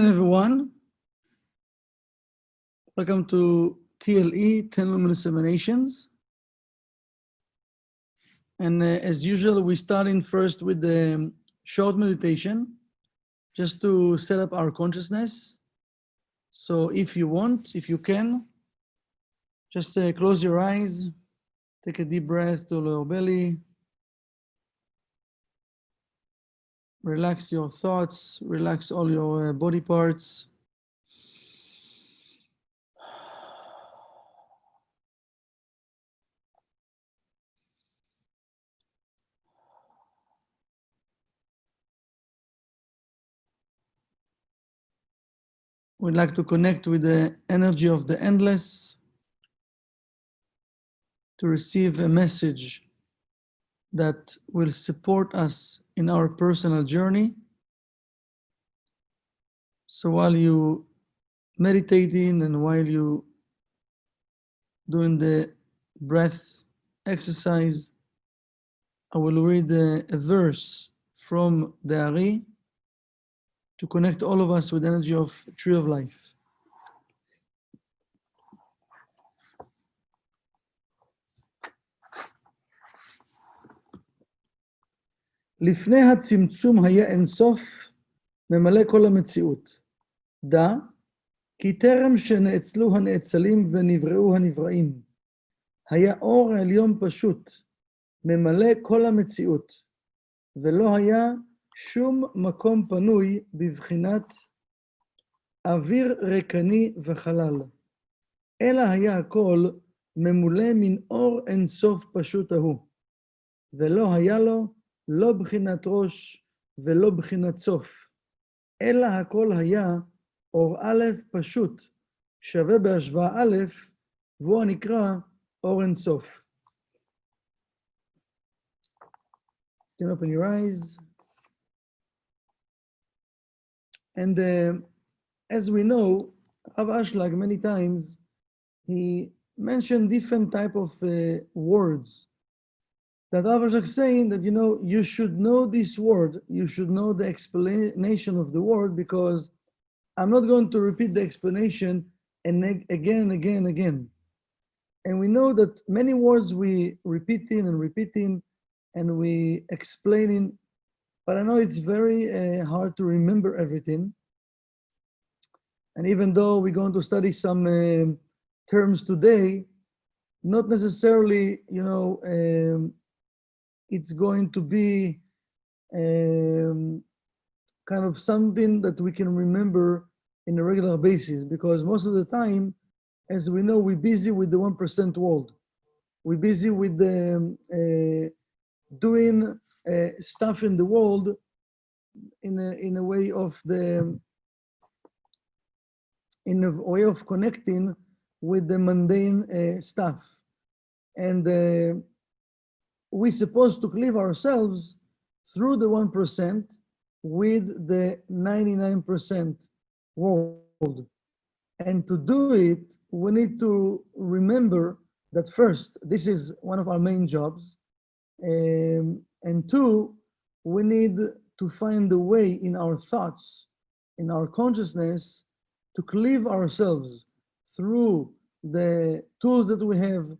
Everyone, welcome to TLE, Tלמוד Examinations. And as usual, we start in first with the short meditation, just to set up our consciousness. So if you want, if you can, just close your eyes, take a deep breath to your belly. Relax your thoughts, relax all your body parts. We'd like to connect with the energy of the endless, to receive a message that will support us in our personal journey. So while you meditating and while you doing the breath exercise, I will read a verse from the Ari to connect all of us with the energy of Tree of Life. לפני הצמצום היה אינסוף, ממלא כל המציאות. דע, כי טרם שנאצלו הנאצלים ונבראו הנבראים, היה אור העליון פשוט, ממלא כל המציאות, ולא היה שום מקום פנוי בבחינת אוויר ריקני וחלל, אלא היה הכל ממולא מן אור אינסוף פשוט ההוא, ולא היה לו לא בחינת ראש ולא בחינת סוף, אלא הכל היה אור א' פשוט, שווה בהשוואה א', והוא הנקרא אור אינסוף. You can open your eyes. And as we know, Rav Ashlag many times, he mentioned different type of words. That Rav Ashlag saying that, you should know this word, you should know the explanation of the word, because I'm not going to repeat the explanation and again. And we know that many words we repeating, and we explaining, but I know it's very hard to remember everything. And even though we're going to study some terms today, not necessarily, it's going to be kind of something that we can remember in a regular basis, because most of the time, as we know, we're busy with the 1% world. We're busy with the doing stuff in the world in a way of connecting with the mundane stuff, and we're supposed to live ourselves through the 1% with the 99% world. And to do it, we need to remember that first, this is one of our main jobs. And two, we need to find a way in our thoughts, in our consciousness, to cleave ourselves through the tools that we have,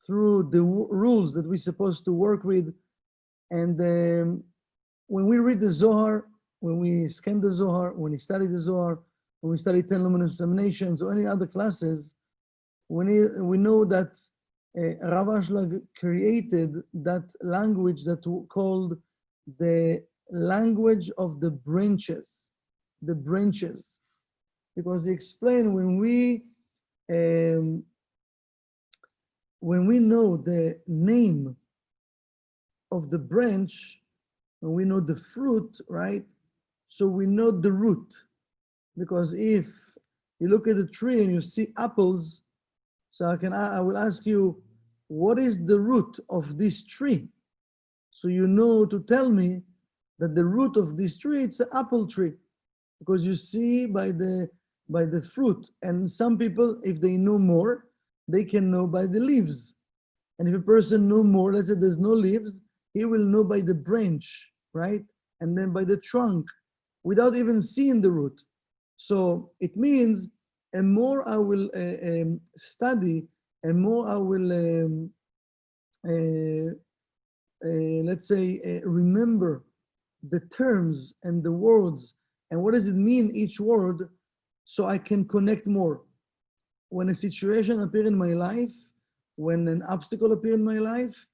through the rules that we're supposed to work with. And when we read the Zohar, when we scan the Zohar, when we study the Zohar, when we study Tלמוד Examinations or any other classes, we know that Rav Ashlag created that language that called the language of the branches, because he explained when we know the name of the branch, when we know the fruit, right? So we know the root, because if you look at the tree and you see apples, so I will ask you, what is the root of this tree? So you know to tell me that the root of this tree, it's an apple tree, because you see by the fruit. And some people, if they know more, they can know by the leaves. And if a person know more, let's say there's no leaves, he will know by the branch, right? And then by the trunk, without even seeing the root. So it means the more I will study, and more I will, let's say, remember the terms and the words, and what does it mean, each word, so I can connect more. When a situation appears in my life, when an obstacle appears in my life,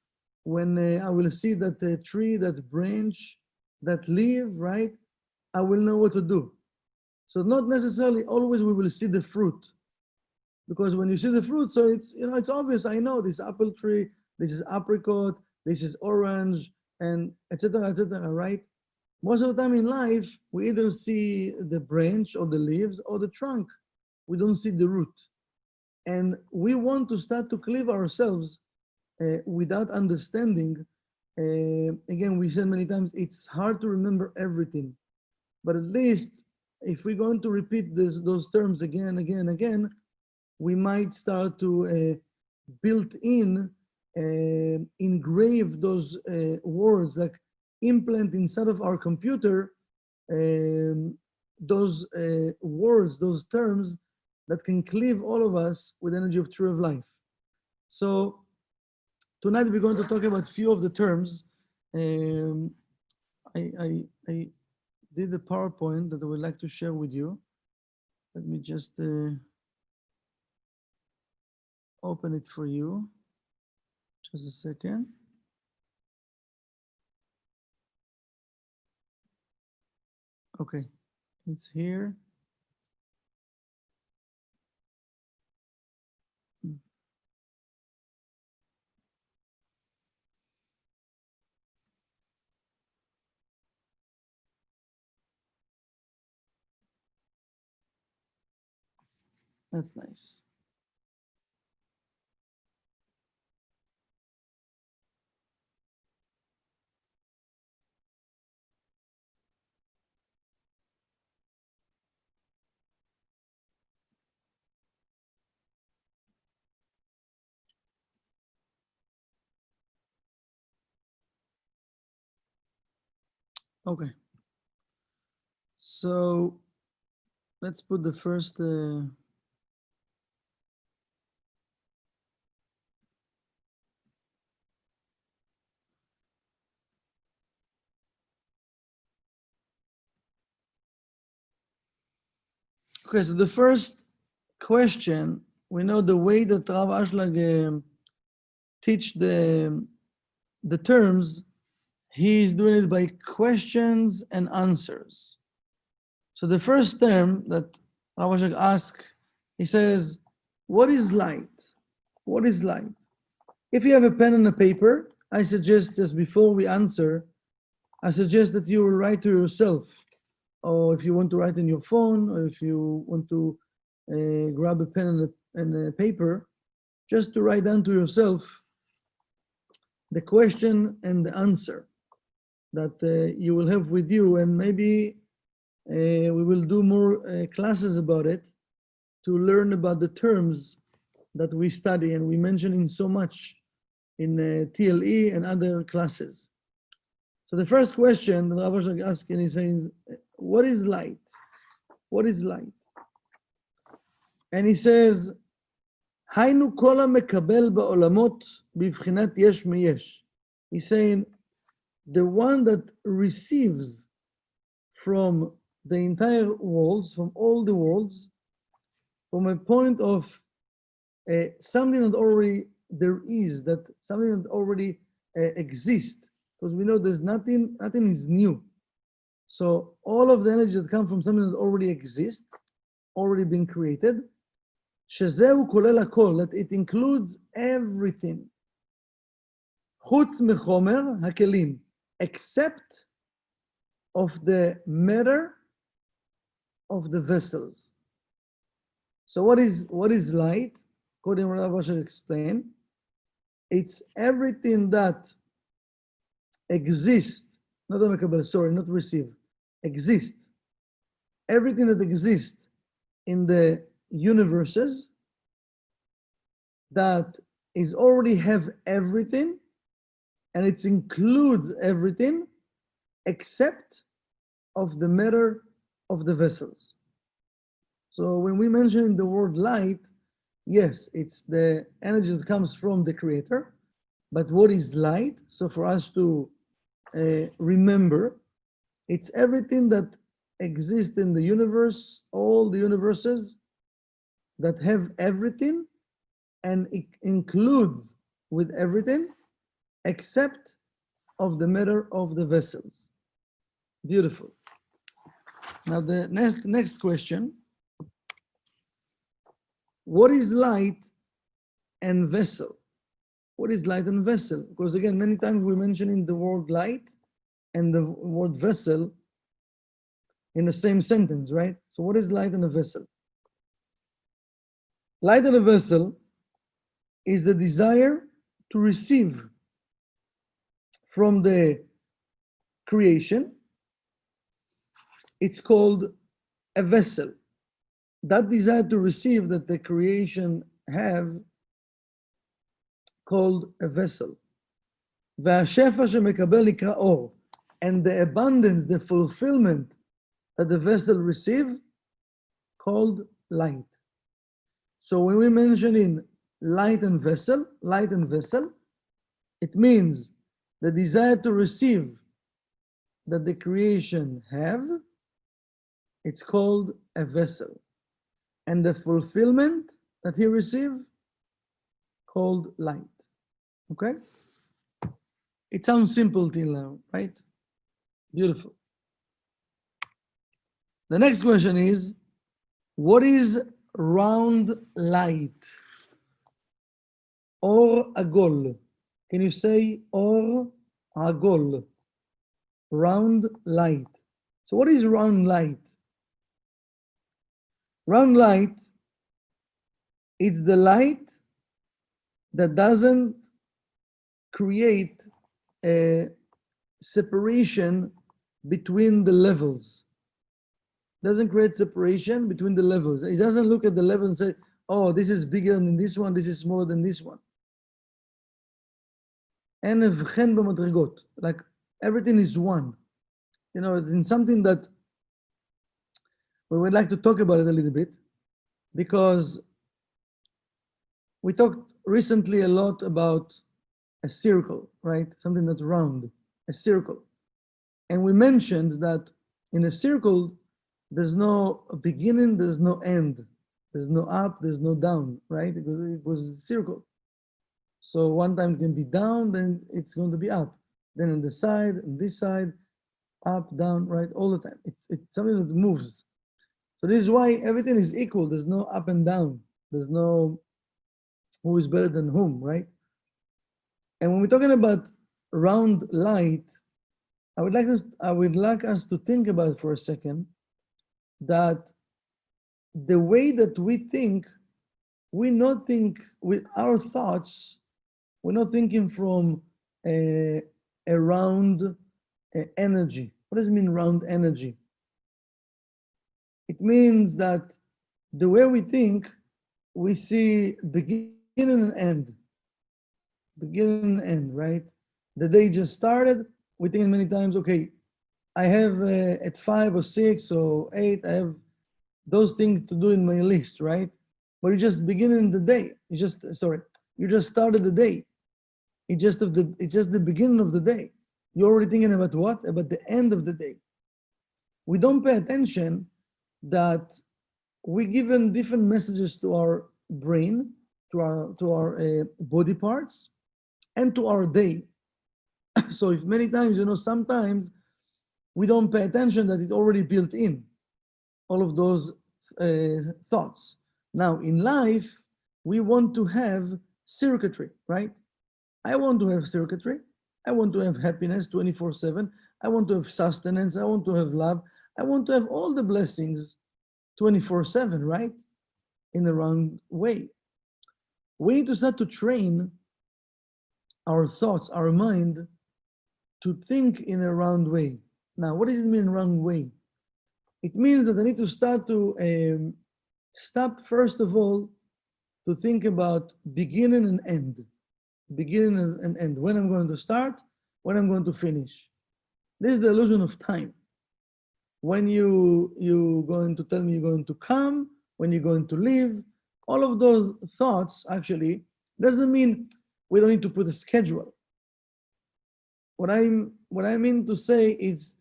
when I will see that tree, that branch, that leaf, right? I will know what to do. So not necessarily always we will see the fruit, because when you see the fruit, so it's, you know, it's obvious. I know this apple tree, this is apricot, this is orange, and etc., right? Most of the time in life, we either see the branch or the leaves or the trunk. We don't see the root. And we want to start to cleave ourselves without understanding. Again, we said many times, it's hard to remember everything. But at least if we're going to repeat those terms again, we might start to build in, engrave those words, like implant inside of our computer those words, those terms that can cleave all of us with energy of tree of life. So tonight we're going to talk about a few of the terms. I did the PowerPoint that I would like to share with you. Let me just open it for you. Just a second. Okay, it's here. That's nice. Okay. So let's put the first okay, so the first question, we know the way that Rav Ashlag teach the terms, he's doing it by questions and answers. So the first term that Rav Ashlag asks, he says, what is light? What is light? If you have a pen and a paper, I suggest, just before we answer, I suggest that you will write to yourself, or if you want to write in your phone, or if you want to grab a pen and a paper, just to write down to yourself the question and the answer that you will have with you, and maybe we will do more classes about it to learn about the terms that we study and we mention in so much in TLE and other classes. So the first question that Rav Ashlag asks, and he says, what is light? What is light? And he says, היינו כל המקבל בעולמות בבחינת יש מיש. He's saying, the one that receives from the entire worlds, from all the worlds, from a point of something that already there is, that something that already exists, because we know there's nothing is new. So all of the energy that comes from something that already exists, already been created, שזהו כולל הכל, that it includes everything. חוץ מחומר הכלים, except of the matter of the vessels. So what is light? According to Rav Ashlag explained, it's everything that exists, not receive, exist. Everything that exists in the universes that is already have everything, and it includes everything except of the matter of the vessels. So when we mention the word light, yes, it's the energy that comes from the creator, but what is light? So for us to remember, it's everything that exists in the universe, all the universes that have everything, and it includes with everything except of the matter of the vessels. Beautiful. Now the next question, what is light and vessel? What is light and vessel? Because again, many times we're mentioning the word light and the word vessel in the same sentence, right? So what is light and a vessel? Light and a vessel is the desire to receive from the creation. It's called a vessel. That desire to receive that the creation have, called a vessel. והשפע שמקבל נקרא אור. And the abundance, the fulfillment that the vessel receive, called light. So when we mention in light and vessel, it means the desire to receive that the creation have, it's called a vessel. And the fulfillment that he received, called light. Okay? It sounds simple till now, right? Beautiful. The next question is, what is round light? Or agol. Can you say or agol? Round light. So what is round light? Round light, it's the light that doesn't create a separation between the levels. Doesn't create separation between the levels. It doesn't look at the level and say, oh, this is bigger than this one, this is smaller than this one. Like everything is one. You know, it's something that we would like to talk about it a little bit, because we talked recently a lot about a circle, right? Something that's round, a circle. And we mentioned that in a circle, there's no beginning, there's no end. There's no up, there's no down, right? Because it was a circle. So one time it can be down, then it's going to be up. Then on the side, on this side, up, down, right? All the time. It's something that moves. So this is why everything is equal. There's no up and down. There's no who is better than whom, right? And when we're talking about round light, I would like us to think about for a second that the way that we think, we not think with our thoughts, we're not thinking from a round energy. What does it mean, round energy? It means that the way we think, we see beginning and end. Beginning and end, right? The day just started, we think many times, okay, I have at 5 or 6 or 8, I have those things to do in my list, right? But you just beginning the day. You just started the day. It's just the beginning of the day. You're already thinking about what? About the end of the day. We don't pay attention that we given different messages to our brain, to our body parts, and to our day. So if many times, sometimes we don't pay attention that it already built in all of those thoughts. Now in life, we want to have circuitry, right? I want to have circuitry. I want to have happiness 24/7. I want to have sustenance. I want to have love. I want to have all the blessings 24/7, right? In the wrong way. We need to start to train our thoughts, our mind, to think in a round way. Now, what does it mean round way? It means that I need to start to stop, first of all, to think about beginning and end. Beginning and end. When I'm going to start, when I'm going to finish. This is the illusion of time. When you're going to tell me you're going to come, when you're going to leave. All of those thoughts actually doesn't mean we don't need to put a schedule. What I mean to say is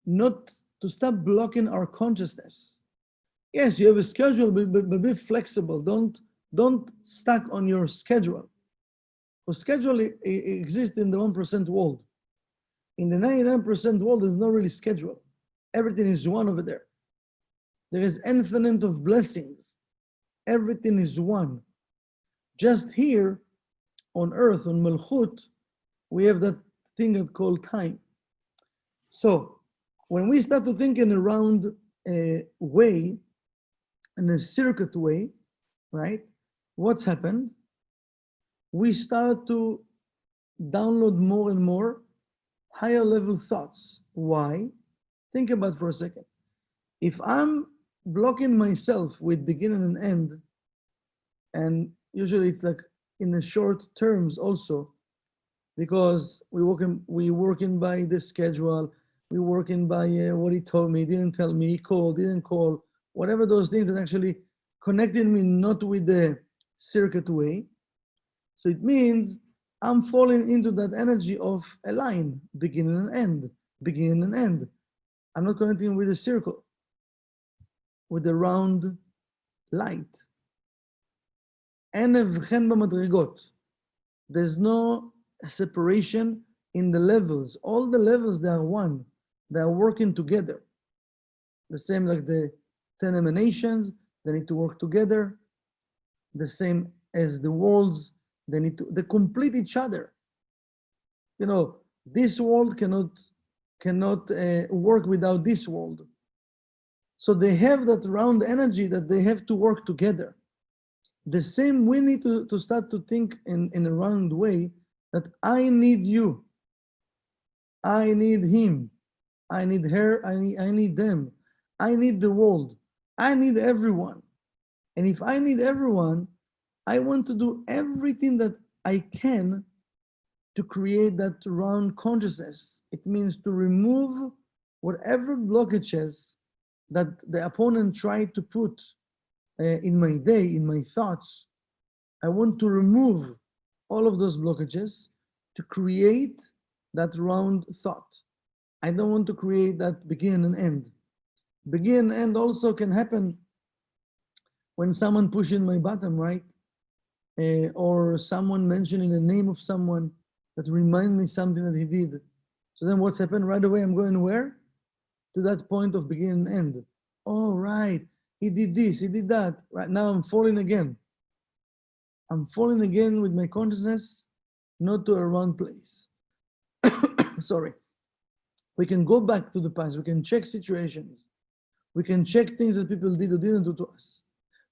not to stop blocking our consciousness. Yes, you have a schedule, but be flexible. Don't stuck on your schedule. Because schedule exists in the 1% world. In the 99% world, there's no really schedule. Everything is one over there. There is infinite of blessings. Everything is one. Just here on earth, on Malchut, we have that thing called time. So when we start to think in a round way, in a circuit way, right? What's happened? We start to download more and more higher level thoughts. Why? Think about it for a second. If I'm blocking myself with beginning and end, and usually it's like in the short terms also, because we working by the schedule, we working by what he told me, didn't tell me, he called, didn't call, whatever those things that actually connected me not with the circuit way. So it means I'm falling into that energy of a line, beginning and end, beginning and end. I'm not connecting with a circle, with a round light. There's no separation in the levels. All the levels, they are one. They are working together. The same like the 10 emanations, they need to work together. The same as the worlds, they complete each other. You know, this world cannot work without this world. So they have that round energy that they have to work together. The same, we need to start to think in a round way that I need you, I need him, I need her, I need them, I need the world, I need everyone. And if I need everyone, I want to do everything that I can to create that round consciousness. It means to remove whatever blockages that the opponent tried to put in my day, in my thoughts. I want to remove all of those blockages to create that round thought. I don't want to create that begin and end. Begin and end also can happen when someone pushing my button, right? Or someone mentioning the name of someone that remind me something that he did. So then what's happened? Right away, I'm going where? To that point of begin and end. Oh, right, he did this, he did that. Right now I'm falling again. I'm falling again with my consciousness, not to a wrong place. Sorry. We can go back to the past. We can check situations. We can check things that people did or didn't do to us.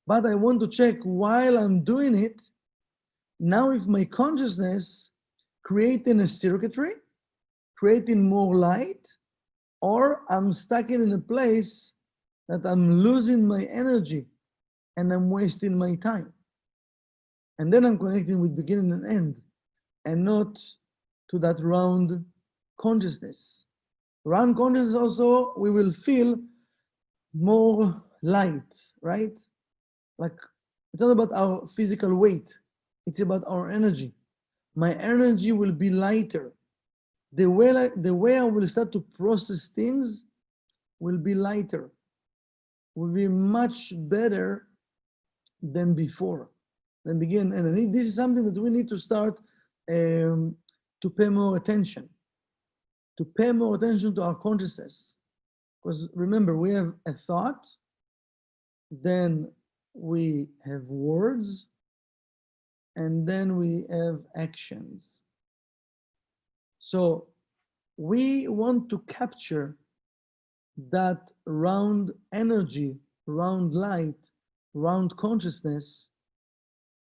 But I want to check while I'm doing it, now if my consciousness creating a circuitry, creating more light, or I'm stuck in a place that I'm losing my energy and I'm wasting my time. And then I'm connecting with beginning and end and not to that round consciousness. Round consciousness also, we will feel more light, right? Like, it's not about our physical weight, it's about our energy. My energy will be lighter. The way I will start to process things will be lighter, will be much better than before, than begin. And this is something that we need to start to pay more attention, to our consciousness. Because remember, we have a thought, then we have words, and then we have actions. So we want to capture that round energy, round light, round consciousness,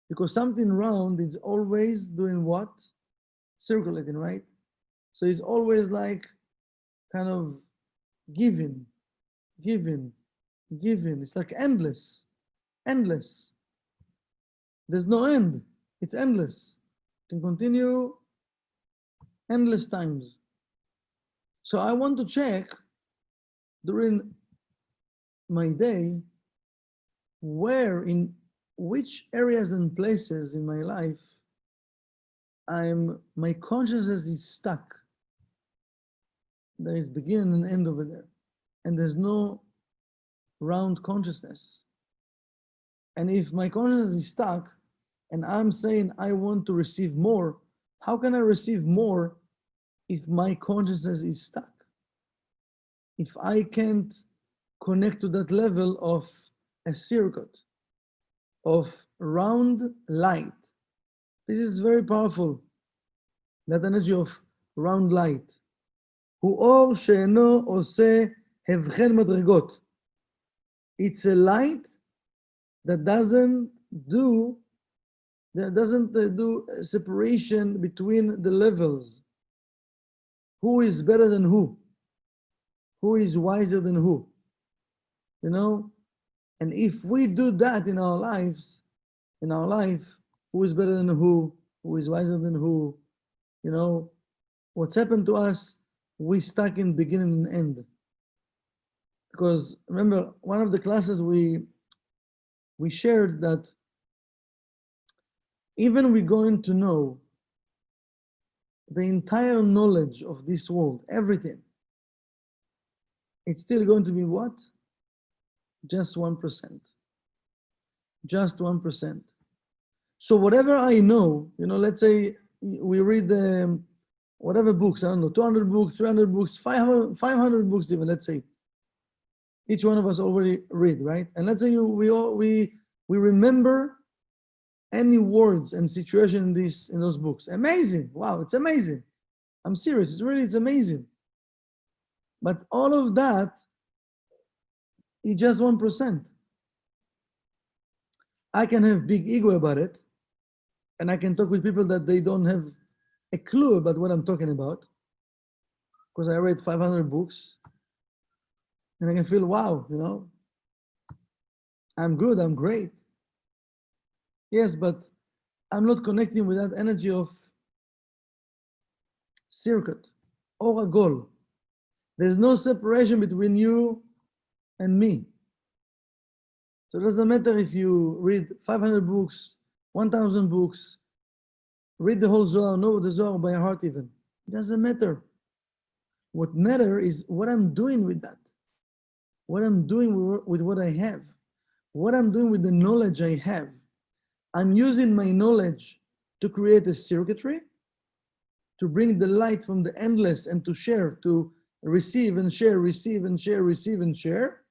because something round is always doing what? Circulating, right? So it's always like kind of giving. It's like endless. There's no end. It's endless. It can continue endless times. So I want to check during my day where, in which areas and places in my life my consciousness is stuck. There is beginning and end over there, and there's no round consciousness. And if my consciousness is stuck and I'm saying I want to receive more, how can I receive more if my consciousness is stuck? If I can't connect to that level of a circuit, of round light. This is very powerful, that energy of round light. הוא אור שאינו עושה הבחן מדרגות. It's a light that doesn't do separation between the levels. Who is better than who? Who is wiser than who? You know? And if we do that in our lives, in our life, who is better than who is wiser than who, you know, what's happened to us, we stuck in beginning and end. Because remember, one of the classes we shared that even we're going to know the entire knowledge of this world, everything, it's still going to be what? Just 1%. Just 1%. So whatever I know, you know, let's say we read whatever books, I don't know, 200 books, 300 books, 500 books even, let's say. Each one of us already read, right? And let's say we remember any words and situation in those books. Amazing. Wow, it's amazing. I'm serious. It's amazing. But all of that is just 1%. I can have big ego about it, and I can talk with people that they don't have a clue about what I'm talking about, because I read 500 books, and I can feel, wow, you know, I'm good, I'm great. Yes, but I'm not connecting with that energy of circuit or a goal. There's no separation between you and me. So it doesn't matter if you read 500 books, 1,000 books, read the whole Zohar, know the Zohar by heart even. It doesn't matter. What matters is what I'm doing with that. What I'm doing with what I have. What I'm doing with the knowledge I have. I'm using my knowledge to create a circuitry, to bring the light from the endless and to share, to receive and share, receive and share, receive and share.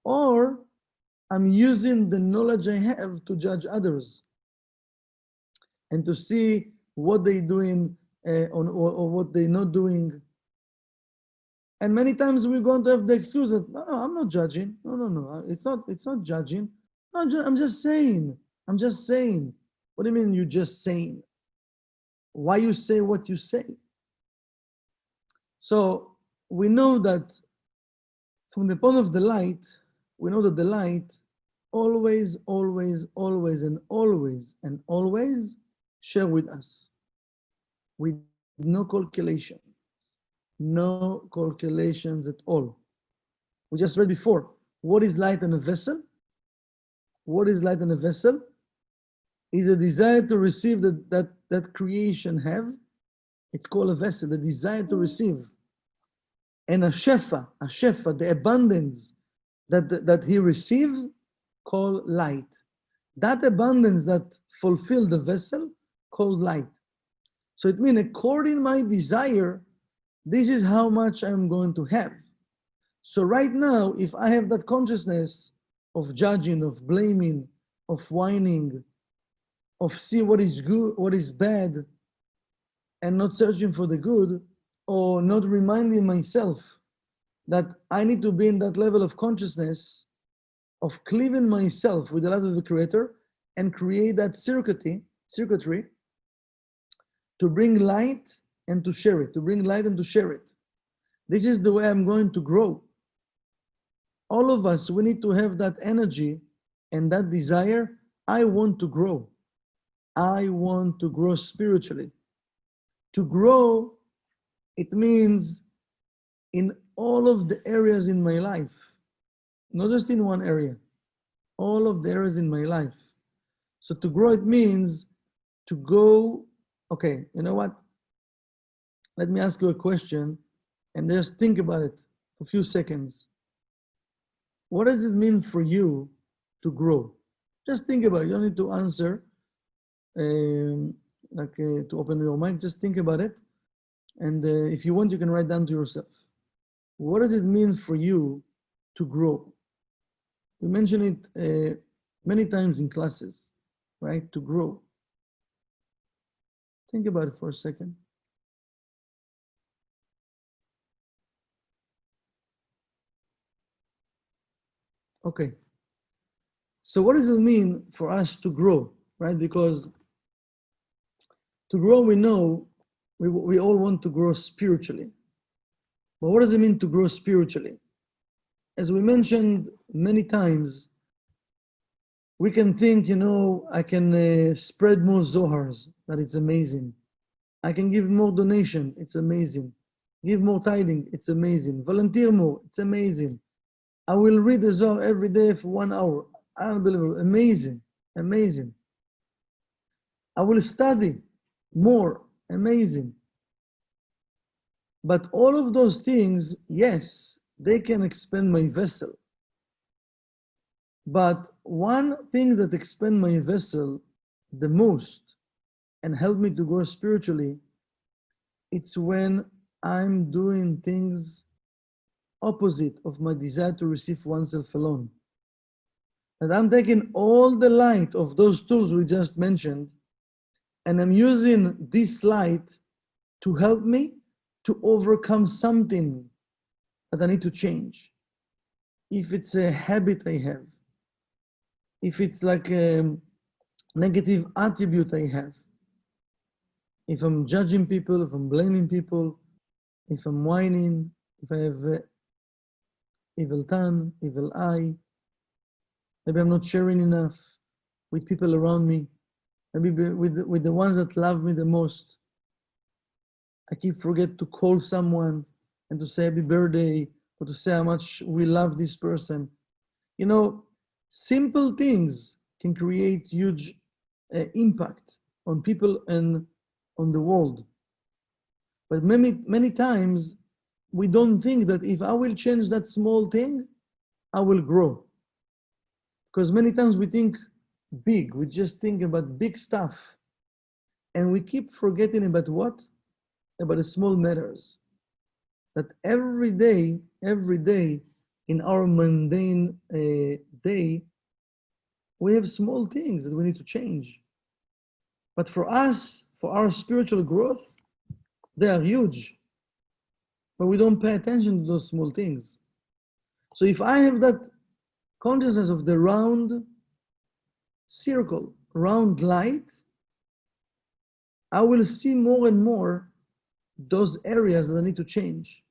Or I'm using the knowledge I have to judge others and to see what they're doing or what they're not doing. And many times we're going to have the excuse that, no, I'm not judging. No, it's not judging. No, I'm just saying. I'm just saying. What do you mean you're just saying? Why you say what you say? So we know that from the point of the light, we know that the light always, always, always, and always, and always share with us with no calculation, no calculations at all. We just read before, what is light in a vessel? What is light in a vessel? Is a desire to receive that creation have. It's called a vessel, the desire to receive. And a shefa, the abundance that he received, called light. That abundance that fulfilled the vessel, called light. So it means according to my desire, this is how much I'm going to have. So right now, if I have that consciousness of judging, of blaming, of whining, of see what is good, what is bad, and not searching for the good, or not reminding myself that I need to be in that level of consciousness of cleaving myself with the light of the Creator and create that circuitry to bring light and to share it, to bring light and to share it. This is the way I'm going to grow. All of us, we need to have that energy and that desire. I want to grow. I want to grow spiritually. To grow, it means in all of the areas in my life, not just in one area. all of the areas in my life. So to grow, it means to go, okay, you know what? Let me ask you a question and just think about it for a few seconds. What does it mean for you to grow? Just think about it. You don't need to answer, to open your mind. Just think about it. And if you want, you can write down to yourself. What does it mean for you to grow? We mention it many times in classes, right? To grow. Think about it for a second. Okay. So what does it mean for us to grow, right? Because to grow, we know we all want to grow spiritually. But what does it mean to grow spiritually? As we mentioned many times, we can think, you know, I can spread more Zohars, that it's amazing. I can give more donation, it's amazing. Give more tithing, it's amazing. Volunteer more, it's amazing. I will read the Zohar every day for 1 hour. Unbelievable, amazing, amazing. I will study more, amazing. But all of those things, yes, they can expand my vessel. But one thing that expand my vessel the most and help me to grow spiritually, it's when I'm doing things opposite of my desire to receive oneself alone. And I'm taking all the light of those tools we just mentioned, and I'm using this light to help me to overcome something that I need to change. If it's a habit I have, if it's like a negative attribute I have, if I'm judging people, if I'm blaming people, if I'm whining, if I have evil tongue, evil eye, maybe I'm not sharing enough with people around me, maybe with the ones that love me the most. I keep forget to call someone and to say happy birthday or to say how much we love this person. You know, simple things can create huge impact on people and on the world. But many times we don't think that if I will change that small thing, I will grow. Because many times we think big, we just think about big stuff. And we keep forgetting about what? About the small matters. That every day in our mundane day, we have small things that we need to change. But for us, for our spiritual growth, they are huge. But we don't pay attention to those small things. So if I have that consciousness of the round circle, round light, I will see more and more those areas that I need to change.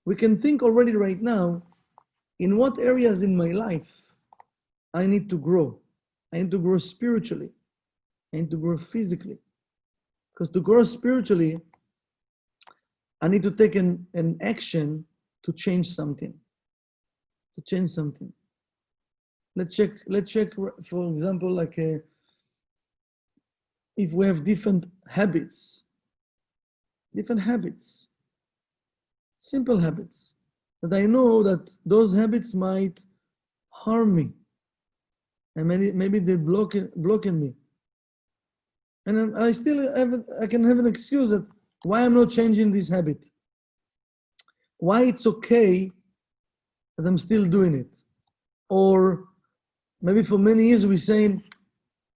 We can think already right now in what areas in my life I need to grow. I need to grow spiritually. I need to grow physically. Because to grow spiritually, I need to take an action to change something. To change something. Let's check, for example, like if we have different habits, simple habits, that I know that those habits might harm me. And maybe they blocking me. And I still I can have an excuse that why I'm not changing this habit. Why it's okay that I'm still doing it. Or maybe for many years we're saying,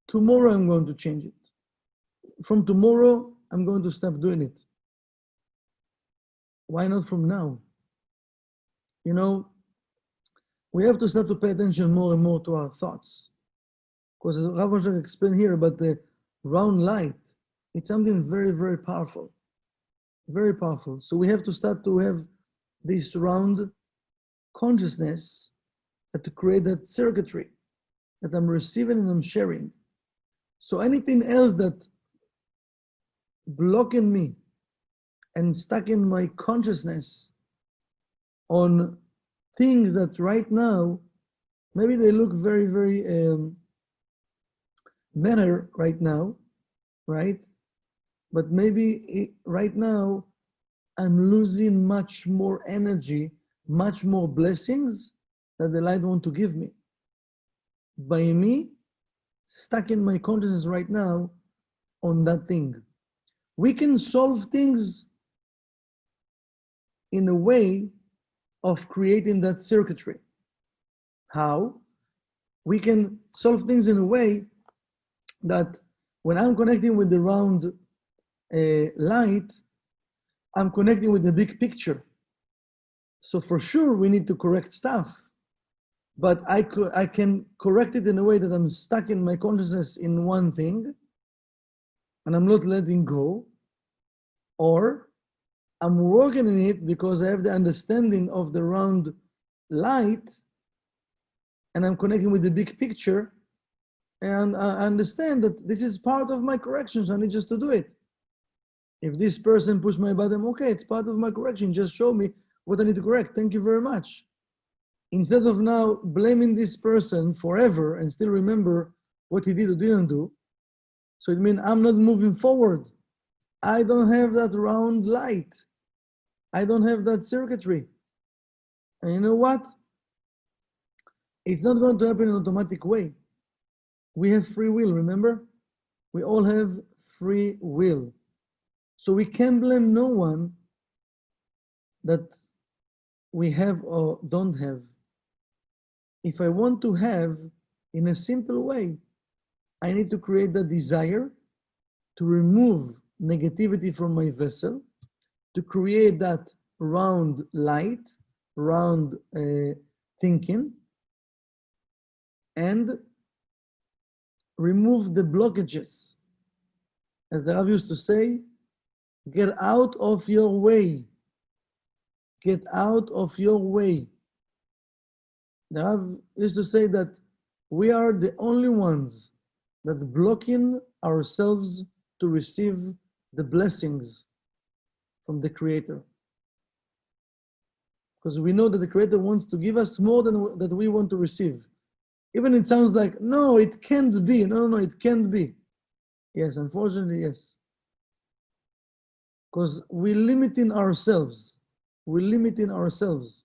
tomorrow I'm going to change it. From tomorrow, I'm going to stop doing it. Why not from now? You know, we have to start to pay attention more and more to our thoughts. Because as Rav Ashlag explained here about the round light, it's something very, very powerful. Very powerful. So we have to start to have this round consciousness to create that circuitry that I'm receiving and I'm sharing. So anything else that blocking me and stuck in my consciousness on things that right now Maybe they look very, very better right now, right? But maybe right now I'm losing much more energy, much more blessings that the light want to give me. By me stuck in my consciousness right now on that thing. We can solve things in a way of creating that circuitry. How? We can solve things in a way that when I'm connecting with the round light, I'm connecting with the big picture. So for sure we need to correct stuff, but I can correct it in a way that I'm stuck in my consciousness in one thing and I'm not letting go, or I'm working in it because I have the understanding of the round light and I'm connecting with the big picture, and I understand that this is part of my corrections. I need just to do it. If this person pushed my button, okay, it's part of my correction. Just show me what I need to correct. Thank you very much. Instead of now blaming this person forever and still remember what he did or didn't do. So it means I'm not moving forward. I don't have that round light. I don't have that circuitry. And you know what? It's not going to happen in an automatic way. We have free will, remember? We all have free will. So we can't blame no one that we have or don't have. If I want to have, in a simple way, I need to create the desire to remove negativity from my vessel, to create that round light, round thinking, and remove the blockages. As the Rav used to say, get out of your way. Get out of your way. The Rav used to say that we are the only ones that blocking ourselves to receive the blessings from the Creator. Because we know that the Creator wants to give us more than that we want to receive. Even it sounds like, no, it can't be. No, it can't be. Yes, unfortunately, yes. Because we're limiting ourselves. We're limiting ourselves.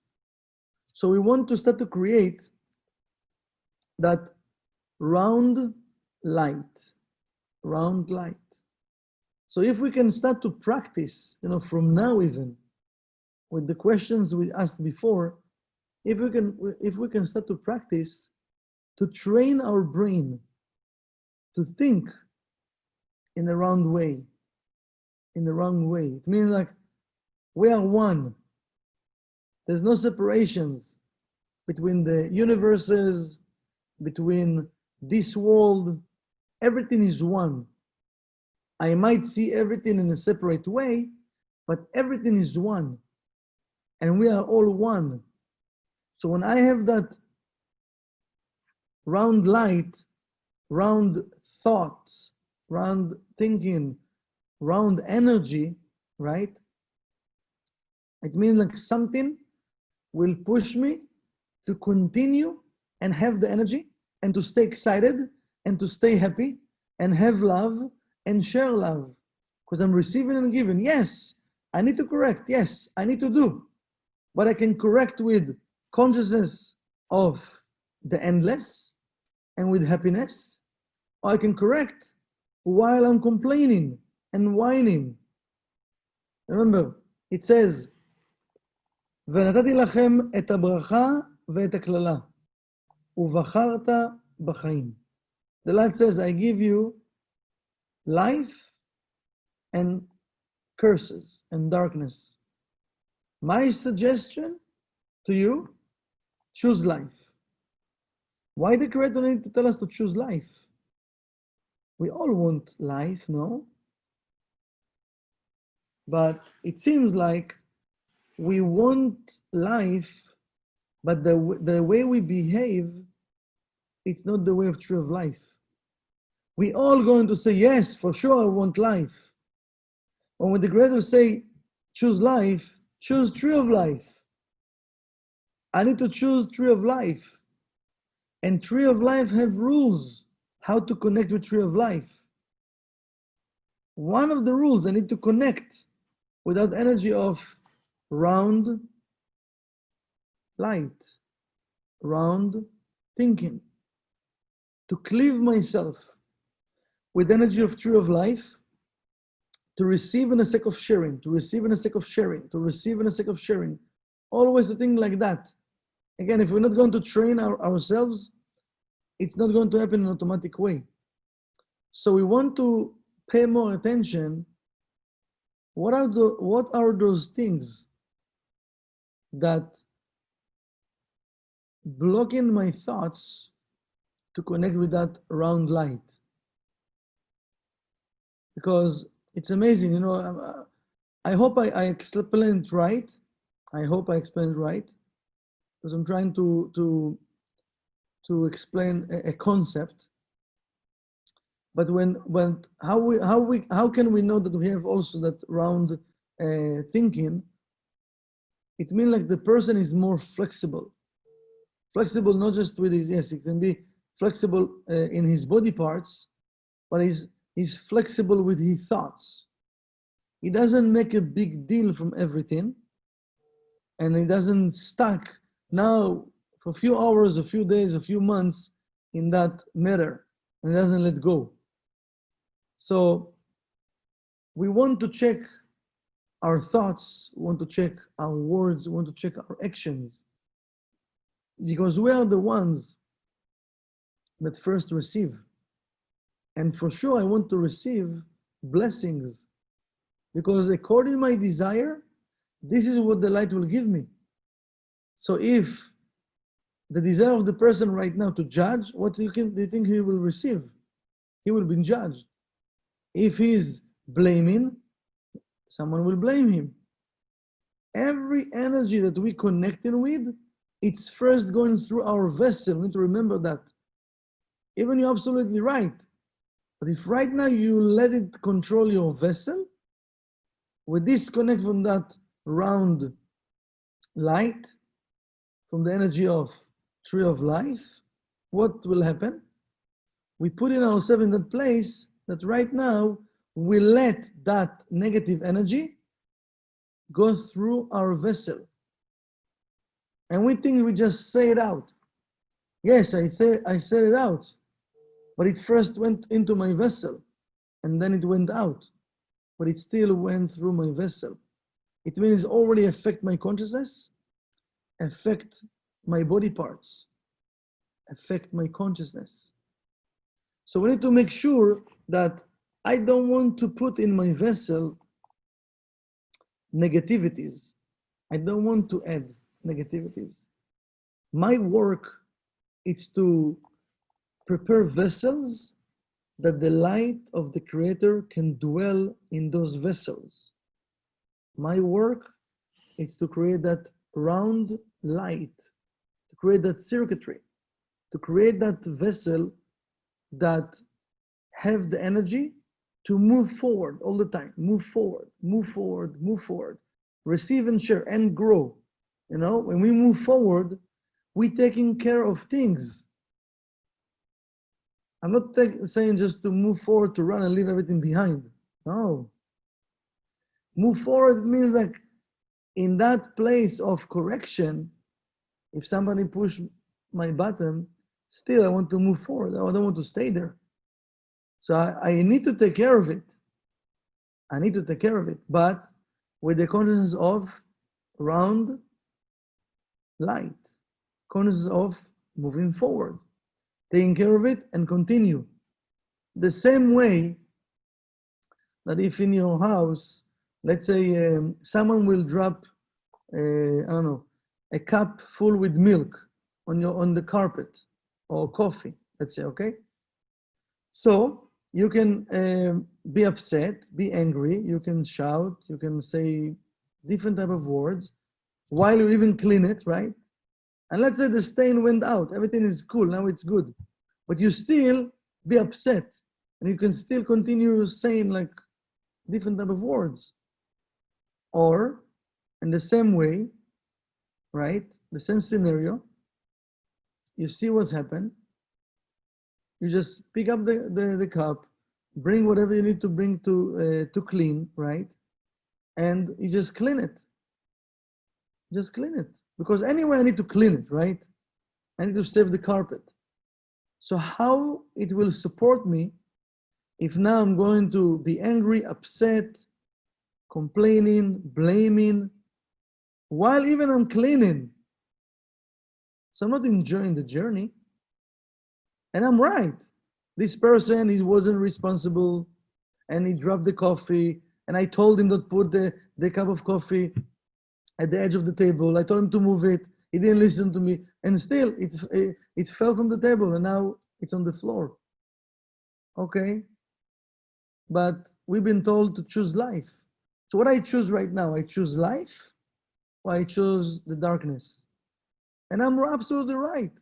So we want to start to create that round light. Round light. So if we can start to practice, from now even, with the questions we asked before, if we can start to practice, to train our brain to think in the round way. In the wrong way. It means like we are one. There's no separations between the universes, between this world. Everything is one. I might see everything in a separate way, but everything is one. And we are all one. So when I have that round light, round thoughts, round thinking, round energy, right? It means like something will push me to continue and have the energy and to stay excited and to stay happy and have love and share love. Because I'm receiving and giving. Yes, I need to correct. Yes, I need to do. But I can correct with consciousness of the endless and with happiness. Or I can correct while I'm complaining and whining. Remember, it says, ונתתי לכם את הברכה ואת הקללה, ובחרת בחיים. The light says, I give you life and curses and darkness. My suggestion to you, choose life. Why the Creator need to tell us to choose life? We all want life, no? But it seems like we want life, but the way we behave, it's not the way of true of life. We all going to say, yes, for sure I want life. When the Creator say, choose life, choose tree of life. I need to choose tree of life. And Tree of Life have rules how to connect with Tree of Life. One of the rules, I need to connect with that energy of round light, round thinking, to cleave myself with energy of Tree of Life, to receive in a sake of sharing, to receive in a sake of sharing, to receive in a sake of sharing, always to think like that. Again, if we're not going to train ourselves, it's not going to happen in an automatic way. So we want to pay more attention. What are those things that blocking my thoughts to connect with that round light? Because it's amazing, you know, I hope I explained it right. I hope I explained it right, because I'm trying to explain a concept. But how can we know that we have also that round thinking? It means like the person is more flexible. Flexible not just with his, yes, it can be flexible in his body parts, but he's flexible with his thoughts. He doesn't make a big deal from everything, and he doesn't stuck now for a few hours, a few days, a few months in that matter, and he doesn't let go. So we want to check our thoughts, we want to check our words, we want to check our actions, because we are the ones that first receive. And for sure, I want to receive blessings, because according to my desire, this is what the light will give me. So if the desire of the person right now to judge, what do you think he will receive? He will be judged. If he's blaming, someone will blame him. Every energy that we connected with, it's first going through our vessel. We need to remember that. Even you're absolutely right. But if right now you let it control your vessel, we disconnect from that round light, from the energy of Tree of Life, what will happen? We put in ourselves in that place that right now we let that negative energy go through our vessel. And we think we just say it out. Yes, I said it out, but it first went into my vessel and then it went out, but it still went through my vessel. It means already affect my consciousness, affect my body parts, affect my consciousness. So we need to make sure that I don't want to put in my vessel negativities. I don't want to add negativities. My work is to prepare vessels that the light of the Creator can dwell in those vessels. My work is to create that round light, to create that circuitry, to create that vessel that have the energy to move forward all the time, move forward, move forward, move forward, receive and share and grow. You know, when we move forward, we taking care of things. I'm not saying just to move forward, to run and leave everything behind. No. Move forward means like in that place of correction, if somebody push my button, still I want to move forward. I don't want to stay there. So I need to take care of it. I need to take care of it, but with the consciousness of round light, consciousness of moving forward, taking care of it and continue. The same way that if in your house, let's say someone will drop, I don't know, a cup full with milk on the carpet or coffee, let's say, okay? So you can be upset, be angry, you can shout, you can say different type of words while you even clean it, right? And let's say the stain went out, everything is cool, now it's good. But you still be upset and you can still continue saying like different type of words. Or in the same way, right, the same scenario, you see what's happened. You just pick up the cup, bring whatever you need to bring to clean, right? And you just clean it. Just clean it. Because anyway, I need to clean it, right? I need to save the carpet. So how it will support me if now I'm going to be angry, upset, complaining, blaming, while even I'm cleaning. So I'm not enjoying the journey. And I'm right. This person, he wasn't responsible and he dropped the coffee and I told him not put the cup of coffee at the edge of the table. I told him to move it. He didn't listen to me. And still, it fell from the table and now it's on the floor. Okay? But we've been told to choose life. So what I choose right now, I choose life or I choose the darkness. And I'm absolutely right.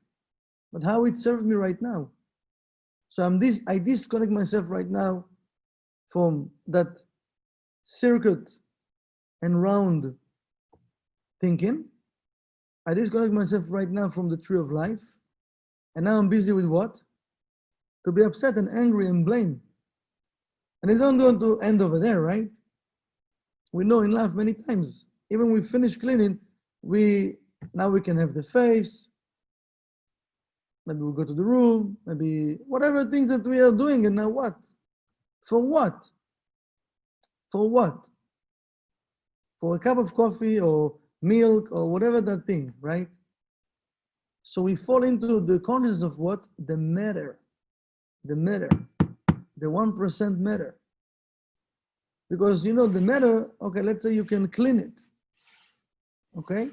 But how it serves me right now. So I disconnect myself right now from that circuit and round thinking. I disconnect myself right now from the tree of life. And now I'm busy with what? To be upset and angry and blame. And it's not going to end over there, right? We know in life many times, even we finish cleaning, now we can have the face. Maybe we'll go to the room, maybe whatever things that we are doing, and now what? For what? For what? For a cup of coffee or milk or whatever that thing, right? So we fall into the consciousness of what? The matter. The matter. The 1% matter. Because you know the matter, okay, let's say you can clean it. Okay?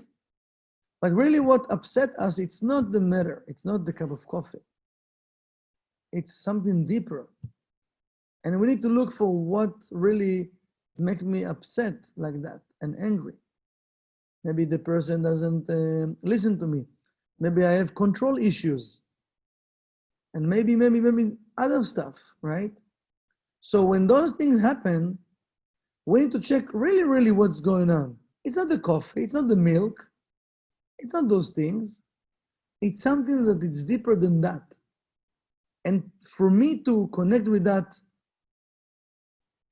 But really what upset us, it's not the matter, it's not the cup of coffee. It's something deeper. And we need to look for what really makes me upset like that and angry. Maybe the person doesn't listen to me. Maybe I have control issues. And maybe other stuff, right? So when those things happen, we need to check really what's going on. It's not the coffee, it's not the milk. It's not those things. It's something that is deeper than that. And for me to connect with that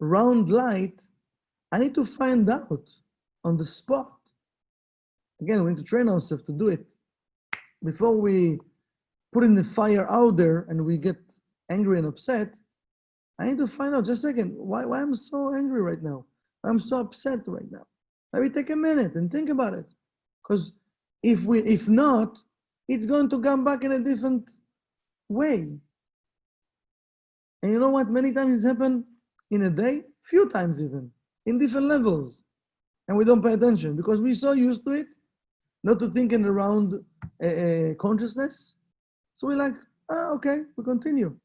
round light, I need to find out on the spot. Again, we need to train ourselves to do it. Before we put in the fire out there and we get angry and upset, I need to find out, just a second, why I'm so angry right now? I'm so upset right now. Maybe take a minute and think about it. Because if not, it's going to come back in a different way. And you know what? Many times it's happened in a day, few times even, in different levels. And we don't pay attention because we're so used to it, not to thinking around consciousness. So we're like, okay, we continue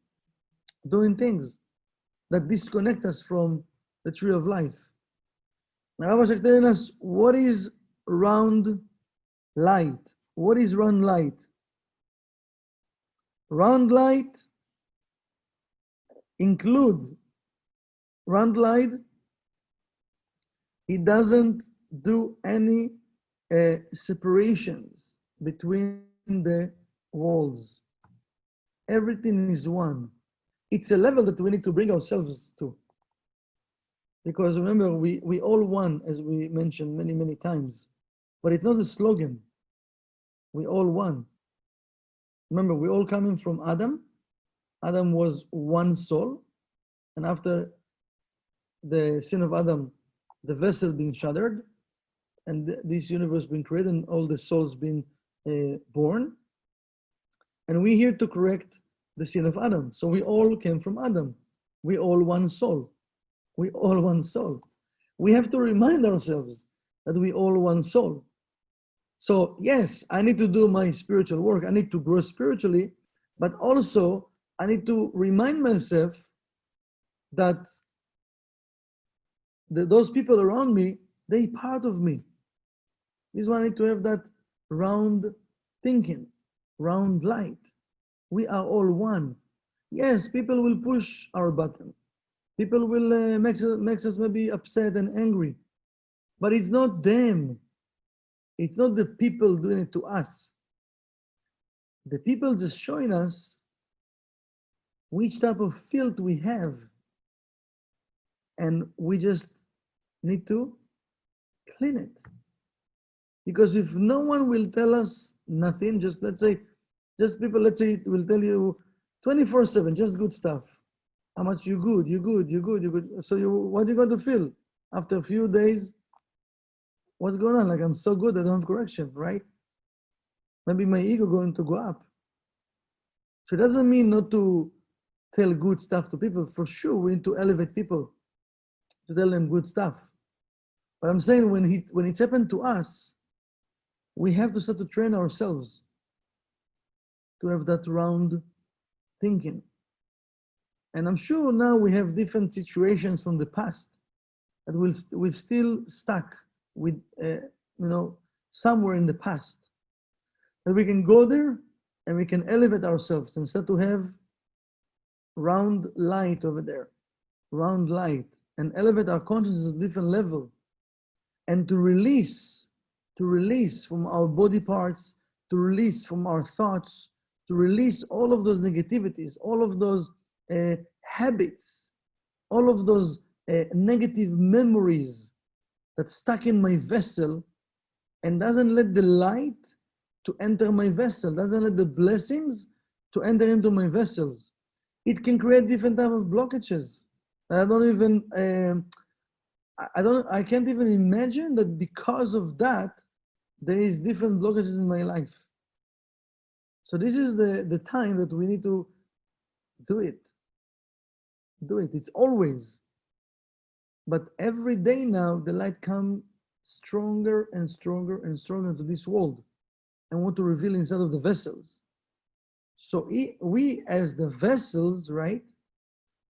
doing things that disconnect us from the tree of life. Now, Rabbi Shak telling us, what is round light? What is round light? Round light include round light. It doesn't do any separations between the walls. Everything is one. It's a level that we need to bring ourselves to. Because remember, we all one, as we mentioned many times. But it's not a slogan. We all one. Remember, we all coming from Adam. Adam was one soul. And after the sin of Adam, the vessel being shattered, and this universe being created, and all the souls being born. And we're here to correct the sin of Adam. So we all came from Adam. We all one soul. We all one soul. We have to remind ourselves that we all one soul. So yes, I need to do my spiritual work. I need to grow spiritually, but also I need to remind myself that those people around me, they're part of me. This is why I need to have that round thinking, round light. We are all one. Yes, people will push our button. People will make us maybe upset and angry. But it's not them. It's not the people doing it to us. The people just showing us which type of filth we have, and we just need to clean it. Because if no one will tell us nothing, just let's say, just people, let's say, will tell you 24/7, just good stuff. How much you good, you good, you good, you good. So what are you going to feel after a few days? What's going on? Like, I'm so good, I don't have correction, right? Maybe my ego going to go up. So it doesn't mean not to tell good stuff to people. For sure, we need to elevate people, to tell them good stuff. But I'm saying when it's happened to us, we have to start to train ourselves to have that round thinking. And I'm sure now we have different situations from the past that we're still stuck with, somewhere in the past. That we can go there and we can elevate ourselves and start to have round light over there, round light, and elevate our consciousness to a different level, and to release from our body parts, to release from our thoughts, to release all of those negativities, all of those habits, all of those negative memories that's stuck in my vessel and doesn't let the light to enter my vessel, doesn't let the blessings to enter into my vessels. It can create different type of blockages. I can't even imagine that because of that, there is different blockages in my life. So this is the time that we need to do it. Do it. It's always. But every day now, the light comes stronger and stronger and stronger to this world and want to reveal inside of the vessels. So we as the vessels, right,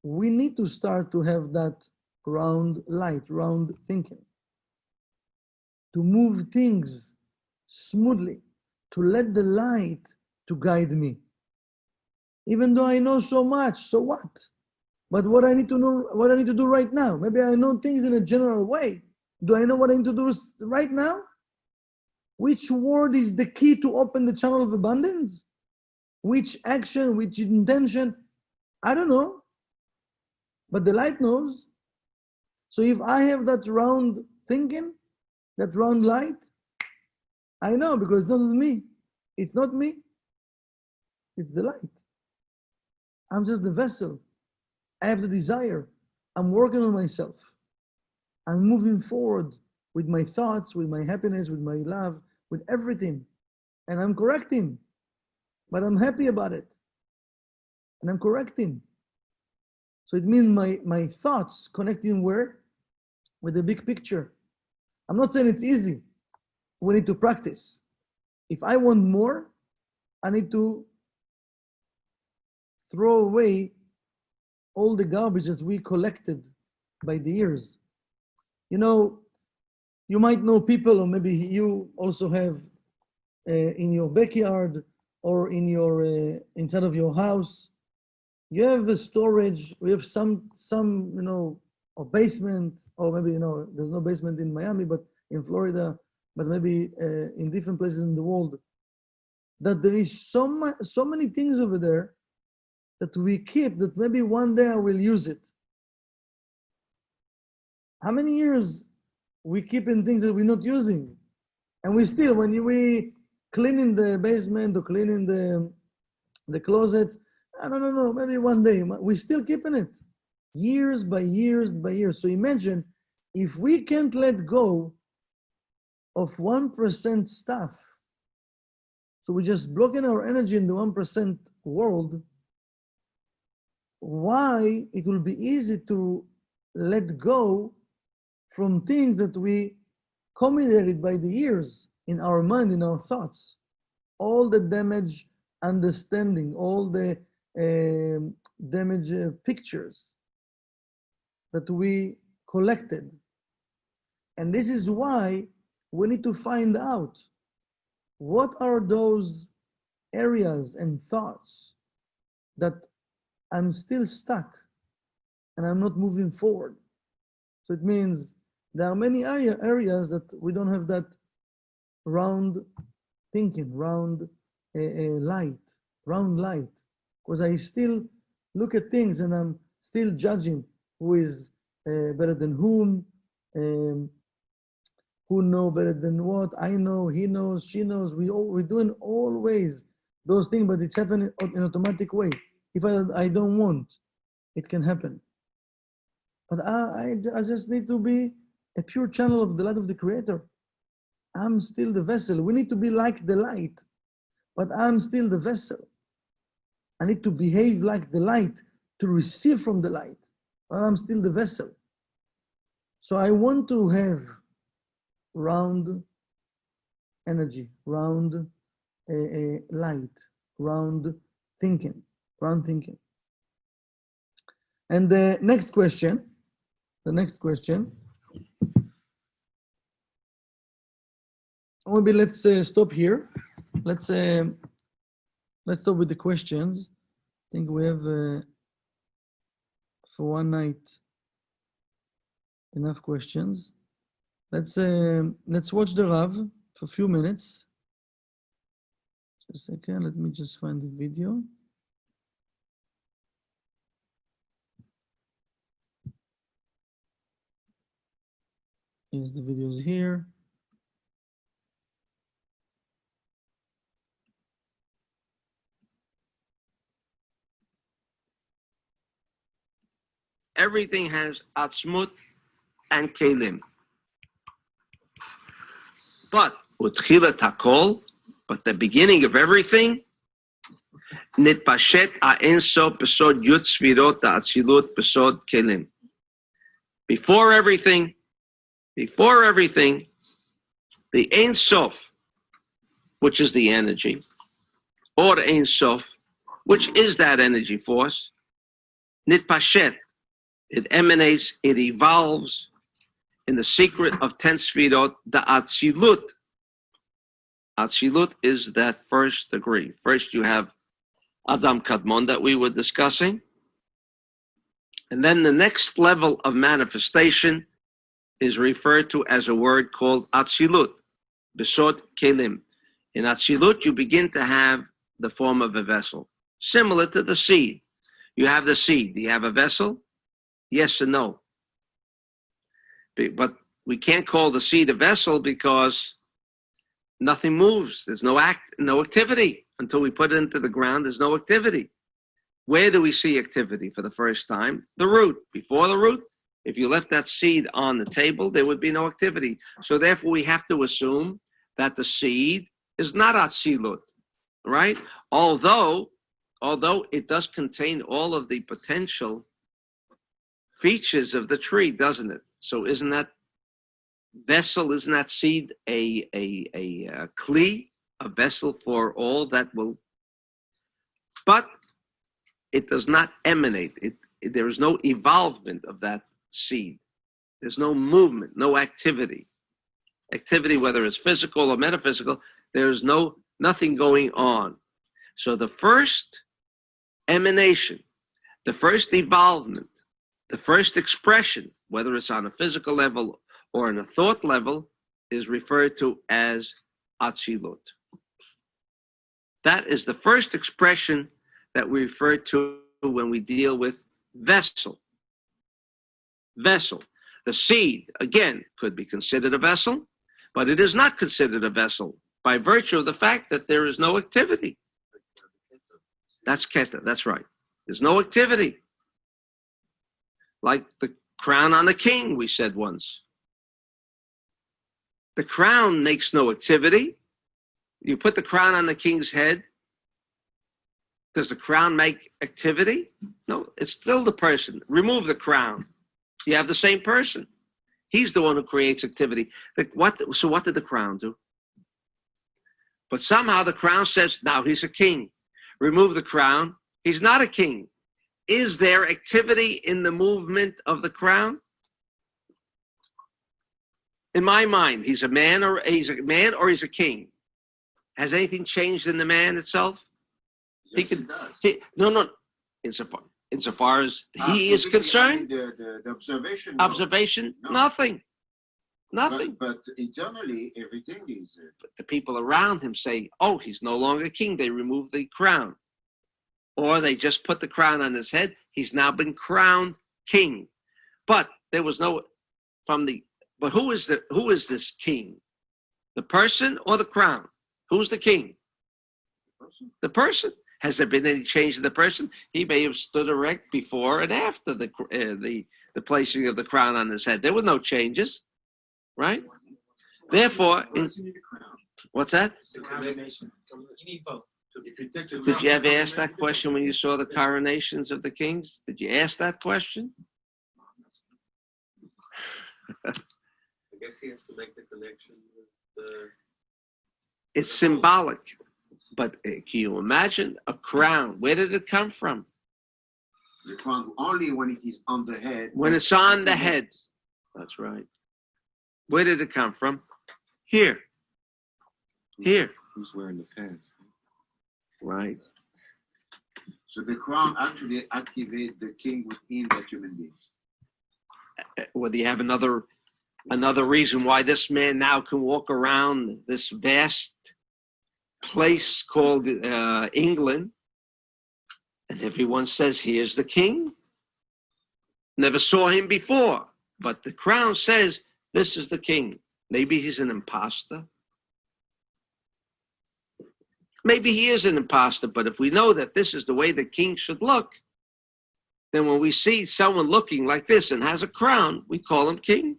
we need to start to have that round light, round thinking, to move things smoothly, to let the light to guide me. Even though I know so much, so what? But what I need to know, what I need to do right now. Maybe I know things in a general way. Do I know what I need to do right now? Which word is the key to open the channel of abundance? Which action, which intention? I don't know. But the light knows. So if I have that round thinking, that round light, I know, because it's not me. It's not me. It's the light. I'm just the vessel. I have the desire. I'm working on myself. I'm moving forward with my thoughts, with my happiness, with my love, with everything. And I'm correcting. But I'm happy about it. And I'm correcting. So it means my thoughts connecting where? With the big picture. I'm not saying it's easy. We need to practice. If I want more, I need to throw away all the garbage that we collected by the years. You know, you might know people, or maybe you also have in your backyard or in your inside of your house, you have a storage. We have some a basement, or maybe there's no basement in Miami, but in Florida, but maybe in different places in the world, that there is so many things over there that we keep, that maybe one day I will use it. How many years we keep in things that we're not using? And we still, when we clean in the basement or clean in the closets, I don't know, maybe one day, we're still keeping it. Years by years by years. So imagine if we can't let go of 1% stuff, so we're just blocking our energy in the 1% world, why it will be easy to let go from things that we accumulated by the years in our mind, in our thoughts. All the damage understanding, all the damage pictures that we collected. And this is why we need to find out what are those areas and thoughts that I'm still stuck and I'm not moving forward. So it means there are many areas that we don't have that round thinking, round light, round light, because I still look at things and I'm still judging who is better than whom, who know better than what. I know, he knows, she knows. We're doing always those things, but it's happening in automatic way. If I don't want, it can happen. But I just need to be a pure channel of the light of the Creator. I'm still the vessel. We need to be like the light, but I'm still the vessel. I need to behave like the light to receive from the light, but I'm still the vessel. So I want to have round energy, round light, round thinking. And the next question, maybe let's stop here. Let's stop with the questions. I think we have for one night enough questions. Let's watch the Rav for a few minutes. Just a second, let me just find the video. Here's the videos here. Everything has atzmut and kelim. But utchilat hakol, but the beginning of everything, nitpashet ha'en sof besod yud sfirot ha'atzilut besod kelim. Before everything, the Ein Sof, which is the energy, or the Ein Sof, which is that energy force, nitpashet, it emanates, it evolves in the secret of 10 sfirot, the Atzilut. Atzilut is that first degree. First you have Adam Kadmon that we were discussing. And then the next level of manifestation is referred to as a word called Atzilut, Besod Kelim. In Atzilut, you begin to have the form of a vessel, similar to the seed. You have the seed. Do you have a vessel? Yes and no. But we can't call the seed a vessel because nothing moves. There's no activity. Until we put it into the ground, there's no activity. Where do we see activity for the first time? The root. Before the root, if you left that seed on the table, there would be no activity. So therefore, we have to assume that the seed is not Atzilut, right? Although it does contain all of the potential features of the tree, doesn't it? So isn't that vessel, isn't that seed a kli, a vessel for all that will, but it does not emanate. There is no evolvement of that seed. There's no movement, no activity. Activity, whether it's physical or metaphysical, there's nothing going on. So the first emanation, the first evolvement, the first expression, whether it's on a physical level or on a thought level, is referred to as Atzilut. That is the first expression that we refer to when we deal with vessel. Vessel. The seed, again, could be considered a vessel, but it is not considered a vessel by virtue of the fact that there is no activity. That's Keta, that's right. There's no activity. Like the crown on the king, we said once. The crown makes no activity. You put the crown on the king's head. Does the crown make activity? No, it's still the person. Remove the crown. You have the same person. He's the one who creates activity. So what did the crown do? But somehow the crown says, now he's a king. Remove the crown. He's not a king. Is there activity in the movement of the crown? In my mind, he's a man or he's a king. Has anything changed in the man itself? Yes, No. Insofar as he is concerned, the observation. observation, No. Nothing. But internally, everything is. But the people around him say, "Oh, he's no longer king." They remove the crown. or they just put the crown on his head. He's now been crowned king. But there was no but who is this king? The person or the crown? Who's the king? The person. Has there been any change in the person? He may have stood erect before and after the placing of the crown on his head. There were no changes, right? Therefore, what's that? Did you ever ask that question when you saw the coronations of the kings? Did you ask that question? I guess he has to make the connection with the... It's symbolic. But can you imagine a crown? Where did it come from? The crown only when it is on the head. When it's on the head. That's right. Where did it come from? Here. Here. Who's wearing the pants? Right. So the crown actually activates the king within that human being. Whether you have another reason why this man now can walk around this vast place called England, and everyone says he is the king. Never saw him before, but the crown says this is the king. Maybe he's an imposter. Maybe he is an imposter, but if we know that this is the way the king should look, then when we see someone looking like this and has a crown, we call him king.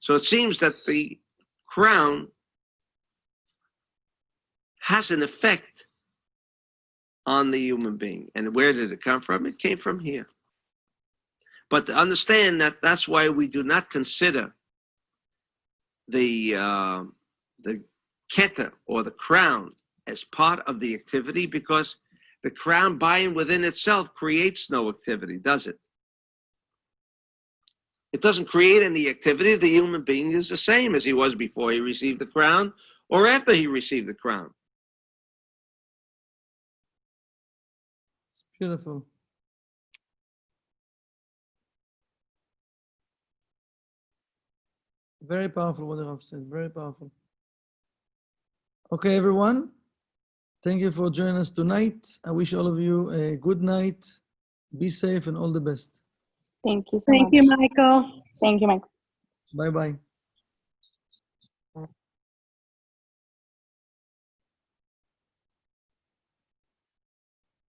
So it seems that the crown has an effect on the human being. And where did it come from? It came from here. But to understand that, that's why we do not consider the keter or the crown as part of the activity, because the crown by and within itself creates no activity, does it? It doesn't create any activity. The human being is the same as he was before he received the crown or after he received the crown. It's beautiful. Very powerful what the Rav said, very powerful. Okay, everyone. Thank you for joining us tonight. I wish all of you a good night. Be safe and all the best. Thank you so Thank much. you, Michael. Thank you, Michael. Bye-bye.